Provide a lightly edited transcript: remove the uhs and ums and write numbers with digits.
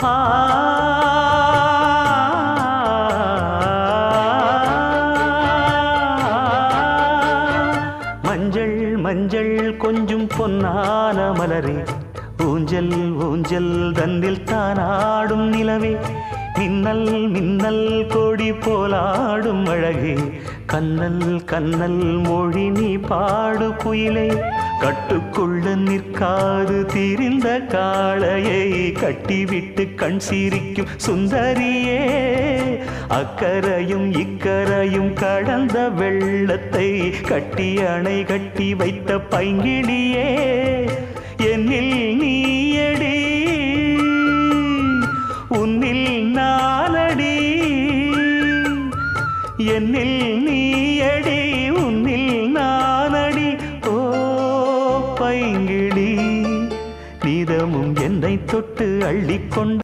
ஆ மஞ்சள் மஞ்சள் கொஞ்சம் பொன்னான மலரே, ஊஞ்சல் ஊஞ்சல் தன்னில் தானாடும் நிலவே, மின்னல் மின்னல் கொடி போலாடும் அழகே, கண்ணல் கண்ணல் மொழி நீ பாடு குயிலே, கட்டுக்குள்ள நிற்காது திரிந்த காளையை கட்டிவிட்டு கண் சிரிக்கும் சுந்தரியே, அக்கரையும் இக்கரையும் கடந்த வெள்ளத்தை கட்டி அணை கட்டி வைத்த பைங்கிளியே, என்னில் நீயடி உன்னில் நானடி, என்னில் நீயடி உன்னில் நானடி. ஓ பைங்கிளி, நீதமும் என்னை தொட்டு அள்ளிக்கொண்ட